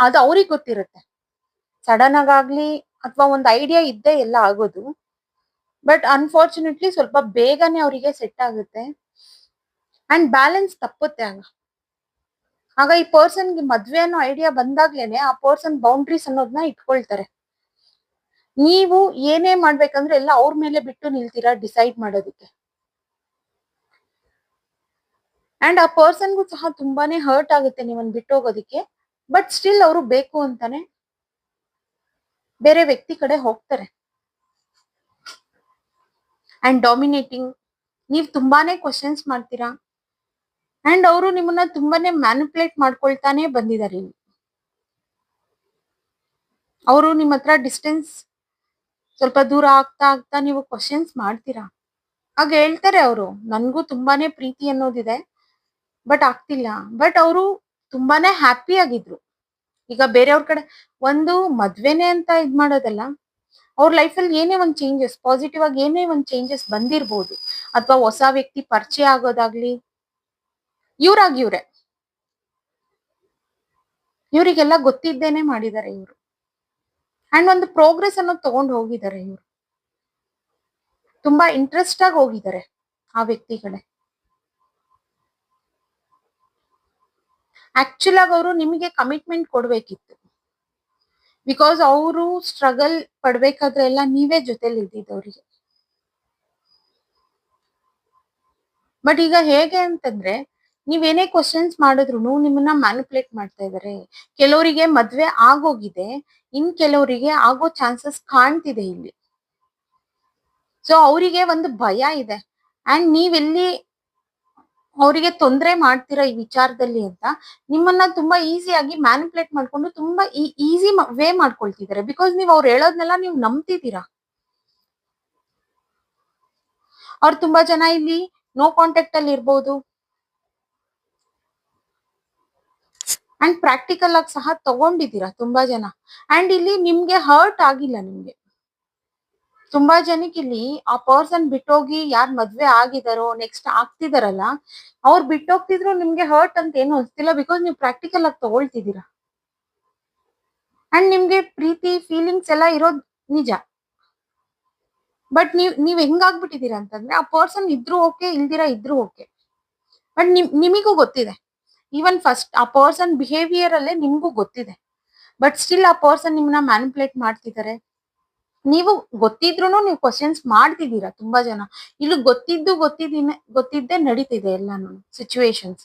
ಅದು ಅವ್ರಿಗೆ ಗೊತ್ತಿರುತ್ತೆ. ಸಡನ್ ಆಗಾಗ್ಲಿ ಅಥವಾ ಒಂದು ಐಡಿಯಾ ಇದ್ದೇ ಎಲ್ಲ ಆಗೋದು. ಬಟ್ ಅನ್ಫಾರ್ಚುನೇಟ್ಲಿ ಸ್ವಲ್ಪ ಬೇಗನೆ ಅವರಿಗೆ ಸೆಟ್ ಆಗುತ್ತೆ ಅಂಡ್ ಬ್ಯಾಲೆನ್ಸ್ ತಪ್ಪುತ್ತೆ ಆಗ. ಆಗ ಈ ಪರ್ಸನ್‌ಗೆ ಮದ್ವೆ ಅನ್ನೋ ಐಡಿಯಾ ಬಂದಾಗ್ಲೇನೆ ಆ ಪರ್ಸನ್ ಬೌಂಡರೀಸ್ ಅನ್ನೋದನ್ನ ಇಟ್ಕೊಳ್ತಾರೆ. ನೀವು ಏನೇ ಮಾಡ್ಬೇಕಂದ್ರೆ ಎಲ್ಲ ಅವ್ರ ಮೇಲೆ ಬಿಟ್ಟು ನಿಲ್ತೀರಾ ಡಿಸೈಡ್ ಮಾಡೋದಕ್ಕೆ. ಅಂಡ್ ಆ ಪರ್ಸನ್‌ಗೂ ಸಹ ತುಂಬಾನೇ ಹರ್ಟ್ ಆಗುತ್ತೆ ನಿಮ್ಮನ್ನ ಬಿಟ್ಟು ಹೋಗೋದಕ್ಕೆ. ಬಟ್ ಸ್ಟಿಲ್ ಅವರು ಬೇಕು ಅಂತಾನೆ ಬೇರೆ ವ್ಯಕ್ತಿ ಕಡೆ ಹೋಗ್ತಾರೆ. ಅಂಡ್ ಡಾಮಿನೇಟಿಂಗ್, ನೀವ್ ತುಂಬಾನೇ ಕ್ವಶನ್ಸ್ ಮಾಡ್ತೀರಾ ಅಂಡ್ ಅವರು ನಿಮ್ಮನ್ನ ತುಂಬಾನೇ ಮ್ಯಾನಿಪುಲೇಟ್ ಮಾಡ್ಕೊಳ್ತಾನೆ ಬಂದಿದ್ದಾರೆ ಇಲ್ಲಿ. ಅವರು ನಿಮ್ಮ ಹತ್ರ ಡಿಸ್ಟೆನ್ಸ್ ಸ್ವಲ್ಪ ದೂರ ಆಗ್ತಾ ಆಗ್ತಾ ನೀವು ಕ್ವಶನ್ಸ್ ಮಾಡ್ತೀರಾ. ಆಗ ಹೇಳ್ತಾರೆ ಅವರು, ನನ್ಗೂ ತುಂಬಾನೇ ಪ್ರೀತಿ ಅನ್ನೋದಿದೆ ಬಟ್ ಆಗ್ತಿಲ್ಲ. ಬಟ್ ಅವರು ತುಂಬಾನೇ ಹ್ಯಾಪಿ ಆಗಿದ್ರು. ಈಗ ಬೇರೆಯವ್ರ ಕಡೆ ಒಂದು ಮದ್ವೆನೆ ಅಂತ ಇದ್ ಮಾಡೋದಲ್ಲ, ಅವ್ರ ಲೈಫಲ್ಲಿ ಏನೇ ಒಂದ್ ಚೇಂಜಸ್, ಪಾಸಿಟಿವ್ ಆಗಿ ಏನೇ ಒಂದ್ ಚೇಂಜಸ್ ಬಂದಿರ್ಬೋದು, ಅಥವಾ ಹೊಸ ವ್ಯಕ್ತಿ ಪರಿಚಯ ಆಗೋದಾಗ್ಲಿ, ಇವ್ರಾಗಿ ಇವ್ರೆ ಇವರಿಗೆಲ್ಲ ಗೊತ್ತಿದ್ದೇನೆ ಮಾಡಿದ್ದಾರೆ ಇವರು. ಅಂಡ್ ಒಂದು ಪ್ರೋಗ್ರೆಸ್ ಅನ್ನೋದು ತಗೊಂಡು ಹೋಗಿದ್ದಾರೆ ಇವರು. ತುಂಬಾ ಇಂಟ್ರೆಸ್ಟ್ ಆಗಿ ಹೋಗಿದ್ದಾರೆ ಆ ವ್ಯಕ್ತಿ ಕಡೆ. ಆಕ್ಚುಲ್ ಆಗಿ ಅವರು ನಿಮಗೆ ಕಮಿಟ್ಮೆಂಟ್ ಕೊಡ್ಬೇಕಿತ್ತು. ಬಿಕಾಸ್ ಅವರು ಸ್ಟ್ರಗಲ್ ಪಡ್ಬೇಕಾದ್ರೆ ಎಲ್ಲ ನೀವೇ ಜೊತೆಲಿ ಇದ್ದಿದ್ದವರಿಗೆ. ಬಟ್ ಈಗ ಹೇಗೆ ಅಂತಂದ್ರೆ, ನೀವೇನೇ ಕ್ವಶನ್ಸ್ ಮಾಡಿದ್ರು ನಿಮ್ಮನ್ನ ಮ್ಯಾನಿಪುಲೇಟ್ ಮಾಡ್ತಾ ಇದಾರೆ. ಕೆಲವರಿಗೆ ಮದ್ವೆ ಆಗೋಗಿದೆ, ಇನ್ ಕೆಲವರಿಗೆ ಆಗೋ ಚಾನ್ಸಸ್ ಕಾಣ್ತಿದೆ ಇಲ್ಲಿ. ಸೊ ಅವರಿಗೆ ಒಂದು ಭಯ ಇದೆ ಅಂಡ್ ನೀವೆಲ್ಲಿ ಅವರಿಗೆ ತೊಂದರೆ ಮಾಡ್ತೀರಾ ಈ ವಿಚಾರದಲ್ಲಿ ಅಂತ ನಿಮ್ಮನ್ನ ತುಂಬಾ ಈಸಿಯಾಗಿ ಮ್ಯಾನಿಪುಲೇಟ್ ಮಾಡ್ಕೊಂಡು ತುಂಬಾ ಈಸಿ ವೇ ಮಾಡ್ಕೊಳ್ತಿದ್ದಾರೆ. ಬಿಕಾಸ್ ನೀವು ಅವ್ರು ಹೇಳೋದ್ನೆಲ್ಲ ನೀವು ನಂಬ್ತಿದ್ದೀರಾ. ಅವ್ರು ತುಂಬಾ ಜನ ಇಲ್ಲಿ ನೋ ಕಾಂಟ್ಯಾಕ್ಟ್ ಅಲ್ಲಿ ಇರ್ಬೋದು ಅಂಡ್ ಪ್ರಾಕ್ಟಿಕಲ್ ಆಗಿ ಸಹ ತಗೊಂಡಿದ್ದೀರಾ ತುಂಬಾ ಜನ. ಅಂಡ್ ಇಲ್ಲಿ ನಿಮ್ಗೆ ಹರ್ಟ್ ಆಗಿಲ್ಲ. ನಿಮ್ಗೆ ತುಂಬಾ ಜನಕ್ಕೆ ಇಲ್ಲಿ ಆ ಪರ್ಸನ್ ಬಿಟ್ಟೋಗಿ ಯಾರ್ ಮದ್ವೆ ಆಗಿದಾರೋ ನೆಕ್ಸ್ಟ್ ಆಗ್ತಿದಾರಲ್ಲ, ಅವ್ರು ಬಿಟ್ಟೋಗ್ತಿದ್ರು ನಿಮ್ಗೆ ಹರ್ಟ್ ಅಂತ ಏನು ಅನ್ಸ್ತಿಲ್ಲ. ಬಿಕಾಸ್ ನೀವು ಪ್ರಾಕ್ಟಿಕಲ್ ಆಗಿ ತಗೊಳ್ತಿದ್ದೀರಾ ಅಂಡ್ ನಿಮ್ಗೆ ಪ್ರೀತಿ ಫೀಲಿಂಗ್ಸ್ ಎಲ್ಲ ಇರೋದ್ ನಿಜ. ಬಟ್ ನೀವ್ ಹೆಂಗಾಗ್ಬಿಟ್ಟಿದೀರಾ ಅಂತಂದ್ರೆ, ಆ ಪರ್ಸನ್ ಇದ್ರು ಓಕೆ, ಇಲ್ದಿರಾ ಇದ್ರು ಓಕೆ. ಬಟ್ ನಿಮಿಗೂ ಗೊತ್ತಿದೆ, ಈವನ್ ಫಸ್ಟ್ ಆ ಪರ್ಸನ್ ಬಿಹೇವಿಯರ್ ಅಲ್ಲೇ ನಿಮ್ಗೂ ಗೊತ್ತಿದೆ. ಬಟ್ ಸ್ಟಿಲ್ ಆ ಪರ್ಸನ್ ನಿಮ್ಮನ್ನ ಮ್ಯಾನಿಪುಲೇಟ್ ಮಾಡ್ತಿದ್ದಾರೆ. ನೀವು ಗೊತ್ತಿದ್ರುನು ನೀವು ಕ್ವಶನ್ಸ್ ಮಾಡ್ತಿದ್ದೀರಾ ತುಂಬಾ ಜನ. ಇಲ್ಲಿ ಗೊತ್ತಿದ್ದೇ ನಡೀತಿದೆ ಎಲ್ಲಾನು ಸಿಚುವೇಶನ್ಸ್.